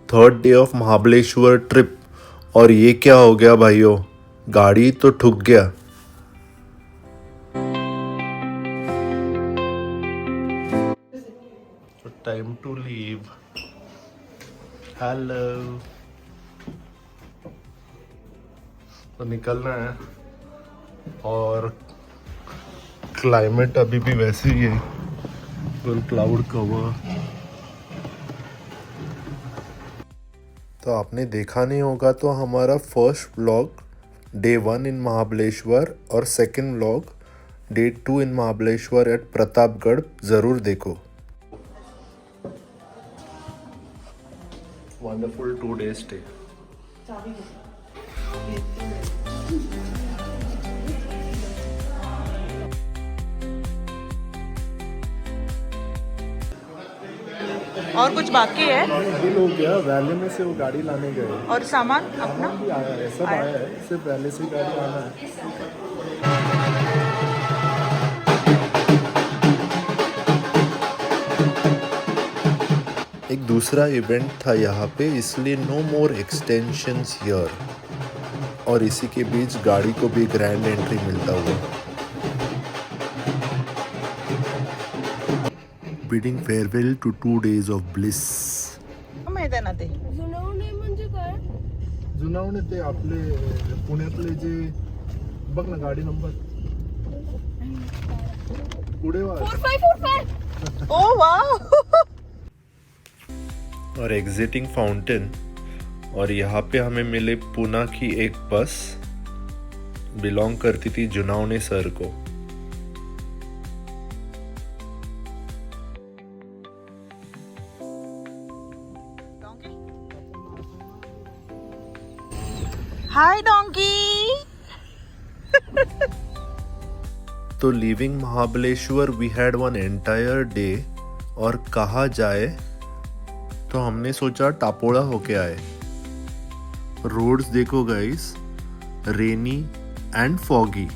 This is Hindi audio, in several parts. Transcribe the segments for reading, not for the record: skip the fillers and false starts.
Third day of Mahabaleshwar trip. और ये क्या हो गया भाइयों, गाड़ी तो ठुक गया। Time to leave. हेलो। तो निकलना है और क्लाइमेट अभी भी वैसे ही है, फुल क्लाउड कवर। तो आपने देखा नहीं होगा तो हमारा फर्स्ट व्लॉग डे 1 इन महाबलेश्वर और सेकंड व्लॉग डे 2 इन महाबलेश्वर एट प्रतापगढ़ ज़रूर देखो। Wonderful 2 day stay. और कुछ बाकी है? बिल हो गया, वैली में से वो गाड़ी लाने गए और सामान अपना भी आया है, सब आया है, सिर्फ वैली से गाड़ी आना है। एक दूसरा इवेंट था यहाँ पे, इसलिए नो मोर एक्सटेंशंस हियर। और इसी के बीच गाड़ी को भी ग्रैंड एंट्री मिलता हुआ। Bidding farewell to 2 days of bliss. माहिती आहे ना ते जुनवणे म्हणजे काय? जुनावणे ते आपले पुण्यातले जे, बघ ना गाडी नंबर पुढे वा। 4545. ओ वाव और एग्जिटिंग फाउंटेन। और यहाँ पे हमें मिले पूना की एक बस, बिलोंग करती थी जुनावने सर को। Hi donkey. तो leaving Mahabaleshwar we had one entire day. और कहाँ जाए तो हमने सोचा टापोड़ा होके आए। रोड्स देखो guys, rainy and foggy.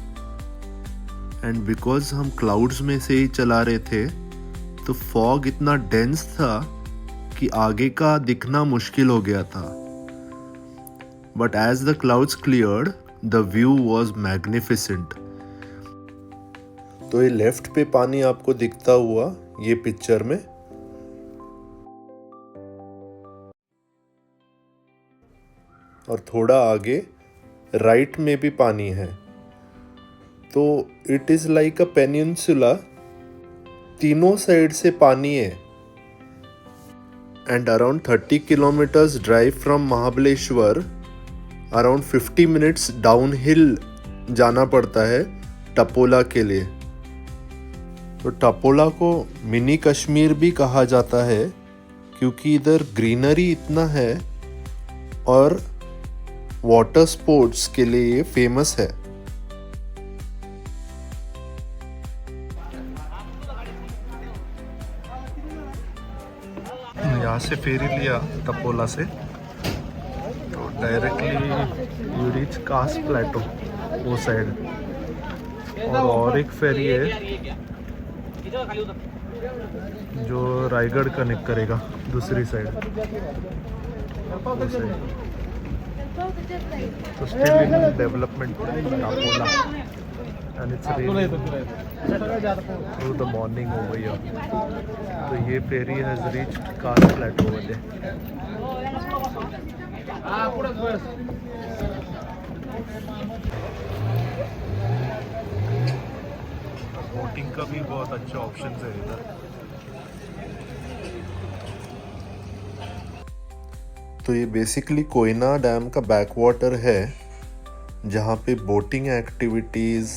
And because हम क्लाउड्स में से ही चला रहे थे तो फॉग इतना डेंस था कि आगे का दिखना मुश्किल हो गया था। But as the clouds cleared the view was magnificent. तो ये लेफ्ट पे पानी आपको दिखता हुआ ये पिक्चर में, और थोड़ा आगे राइट में भी पानी है। तो it is like a peninsula, तीनों साइड से पानी है। And around 30 kilometers drive from Mahabaleshwar, around 50 minutes down hill जाना पड़ता है टपोला के लिए। तो टपोला को मिनी कश्मीर भी कहा जाता है क्योंकि इधर ग्रीनरी इतना है और वाटर स्पोर्ट्स के लिए ये फेमस है। यहाँ से फेरी लिया टपोला से तो डायरेक्टली यू रीच कास प्लेटो वो साइड। और एक फेरी है जो रायगढ़ कनेक्ट करेगा दूसरी साइड। तो still in development Tapola and it's raining through the morning over here. तो ये ferry has reached Kas plateau over there. Boating का भी बहुत अच्छा ऑप्शन है इधर। तो ये बेसिकली कोयना डैम का बैक वाटर है जहाँ पे boating activities,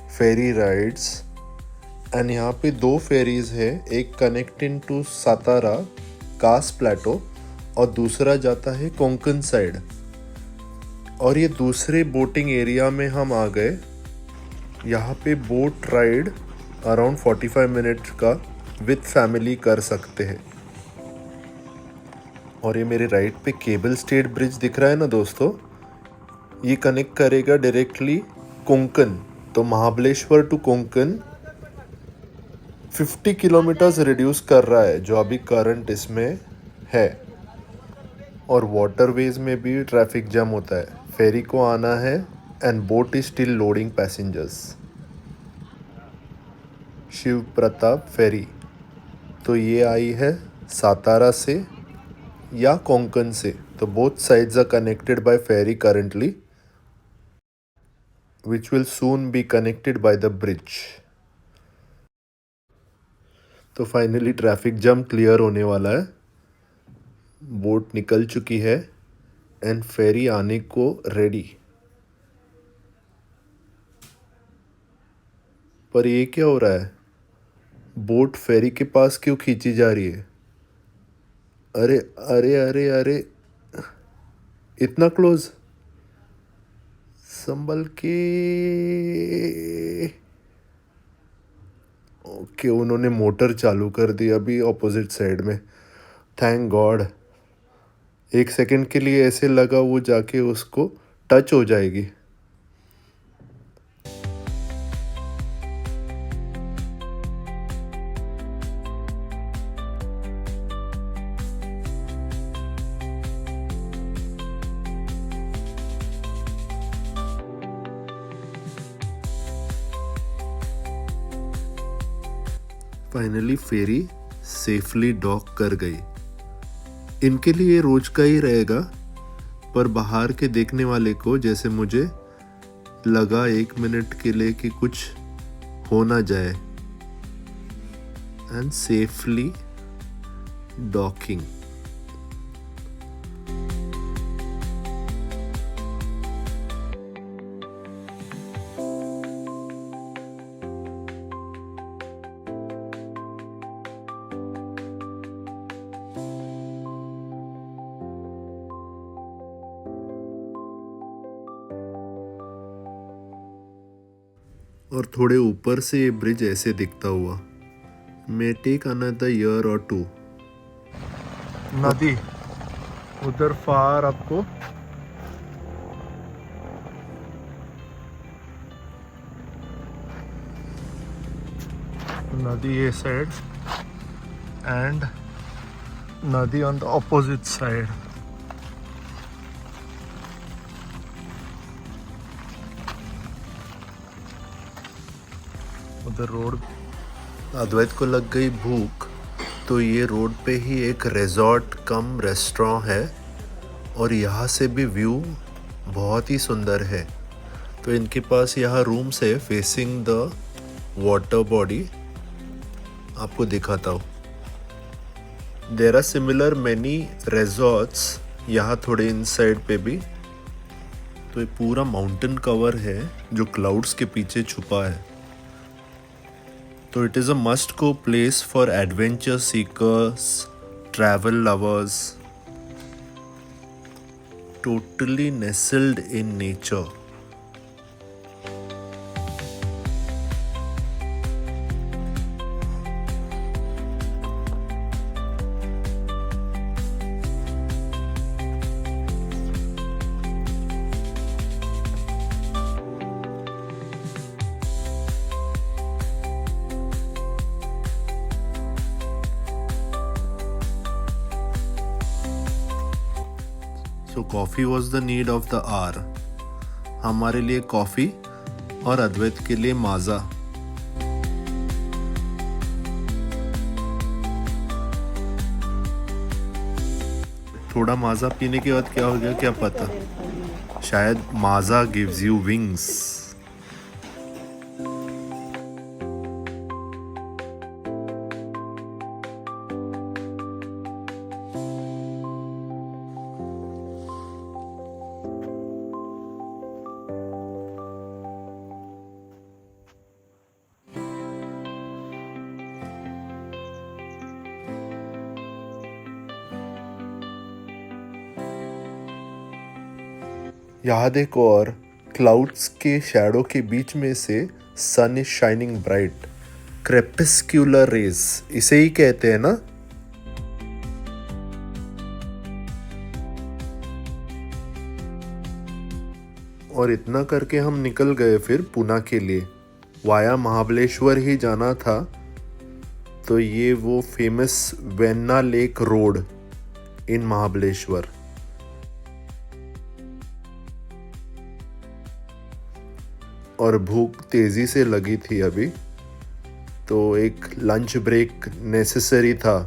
ferry rides and यहाँ पे 2 फेरीज है, एक connecting to Satara Kas plateau और दूसरा जाता है कोंकण साइड। और ये दूसरे बोटिंग एरिया में हम आ गए। यहाँ पे बोट राइड अराउंड 45 मिनट का विद फैमिली कर सकते हैं। और ये मेरे राइट पे केबल स्टेट ब्रिज दिख रहा है ना दोस्तों, ये कनेक्ट करेगा डायरेक्टली कोंकण। तो Mahabaleshwar to Konkan 50 kilometres reduce कर रहा है जो अभी करंट इसमें है। और वाटरवेज में भी ट्रैफिक जाम होता है। फेरी को आना है and boat is still loading passengers. Shiv Pratap ferry, तो ये आई है सातारा से या कोंकण से, तो both sides are connected by ferry currently, which will soon be connected by the bridge। तो फाइनली ट्रैफिक जाम क्लियर होने वाला है, बोट निकल चुकी है एंड फेरी आने को रेडी। पर ये क्या हो रहा है, बोट फेरी के पास क्यों खींची जा रही है? अरे अरे अरे अरे, इतना क्लोज, संभल के। ओके, उन्होंने मोटर चालू कर दी अभी ऑपोजिट साइड में। थैंक गॉड, एक सेकंड के लिए ऐसे लगा वो जाके उसको टच हो जाएगी। फाइनली फेरी सेफली डॉक कर गई। इनके लिए रोज का ही रहेगा, पर बाहर के देखने वाले को जैसे मुझे लगा 1 मिनट के लिए कि कुछ हो ना जाए। And safely docking. और थोड़े ऊपर से ये ब्रिज ऐसे दिखता हुआ। मे टेक अनदर ईयर और 2। नदी उधर फार आपको नदी ये साइड एंड नदी ऑन द ऑपोजिट साइड। उधर रोड। अद्वैत को लग गई भूख, तो ये रोड पे ही एक रिजॉर्ट कम रेस्टोरेंट है और यहाँ से भी व्यू बहुत ही सुंदर है। तो इनके पास यहाँ रूम्स है फेसिंग द वाटर बॉडी, आपको दिखाता हूँ। There are similar many resorts यहाँ थोड़े इनसाइड पे भी। तो ये पूरा माउंटेन कवर है जो क्लाउड्स के पीछे छुपा है। तो it is a must go place for adventure seekers, travel lovers, totally nestled in nature. So coffee was the need of the hour। हमारे लिए कॉफ़ी और अद्वैत के लिए माज़ा। थोड़ा माज़ा पीने के बाद क्या हो गया क्या पता, शायद माज़ा गिव्स यू विंग्स। यहाँ देखो, और क्लाउड्स के शैडो के बीच में से सन इज शाइनिंग ब्राइट। क्रेपिस्क्यूलर रेज इसे ही कहते हैं ना। और इतना करके हम निकल गए फिर पुणे के लिए। वाया महाबलेश्वर ही जाना था, तो ये वो फेमस वेन्ना लेक रोड इन महाबलेश्वर। और भूख तेज़ी से लगी थी अभी, तो एक लंच ब्रेक नेसेसरी था।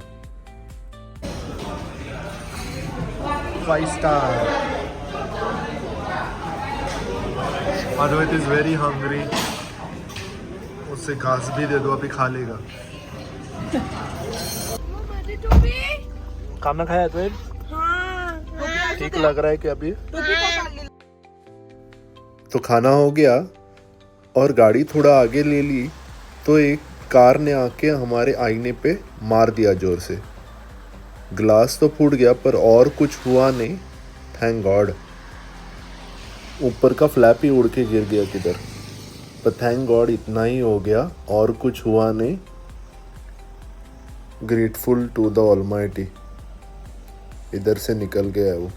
5 star. Advait is very hungry, उससे घास भी दे दो, अभी खा लेगा। माझी टोपी खाना खाया अद्वैत? हाँ ठीक लग रहा है कि अभी? टोपी का काढली. तो खाना हो गया और गाड़ी थोड़ा आगे ले ली तो एक कार ने आके हमारे आईने पे मार दिया जोर से। ग्लास तो फूट गया पर और कुछ हुआ नहीं, थैंक गॉड। ऊपर का फ्लैप ही उड़ के गिर गया किधर, पर थैंक गॉड इतना ही हो गया और कुछ हुआ नहीं। Grateful to the almighty. इधर से निकल गया वो।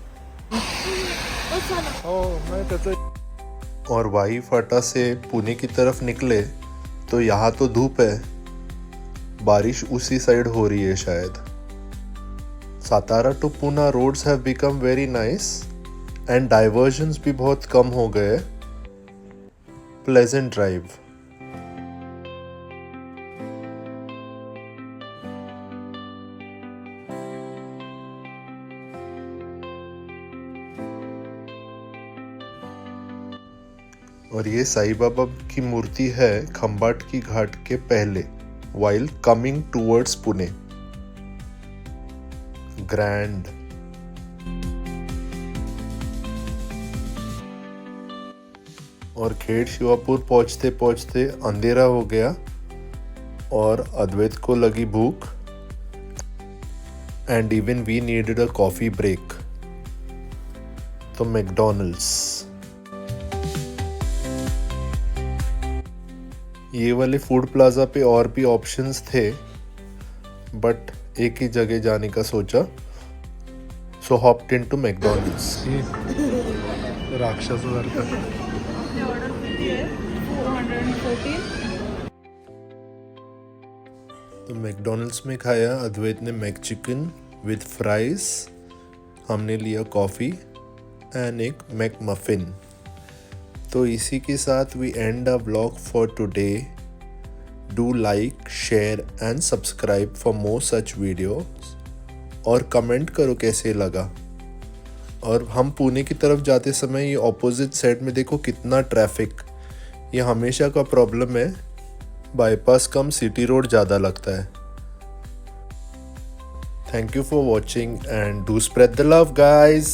और वाई फाटा से पुणे की तरफ निकले तो यहाँ तो धूप है, बारिश उसी साइड हो रही है शायद। Satara to Pune roads have become very nice and diversions भी बहुत कम हो गए। Pleasant drive. और ये साईं बाबा की मूर्ति है खंबाट की घाट के पहले, while coming towards Pune. Grand. और खेड़ शिवापुर पहुंचते पहुंचते अंधेरा हो गया और अद्वैत को लगी भूख and even we needed a coffee break. तो मैकडॉनल्ड्स। ये वाले फूड प्लाजा पे और भी ऑप्शंस थे बट एक ही जगह जाने का सोचा, सो हॉप्ड इनटू मैकडॉनल्ड्स। राक्षस तो मैकडॉनल्ड्स में खाया अद्वैत ने मैक चिकन विद फ्राइज, हमने लिया कॉफ़ी एंड एक मैक मफिन। तो इसी के साथ we end a vlog for today. Do like, share and subscribe for more such videos और कमेंट करो कैसे लगा। और हम पुणे की तरफ जाते समय ये ऑपोजिट साइड में देखो कितना ट्रैफिक, ये हमेशा का प्रॉब्लम है। बाईपास कम सिटी रोड ज़्यादा लगता है। Thank you for watching and do spread the love guys.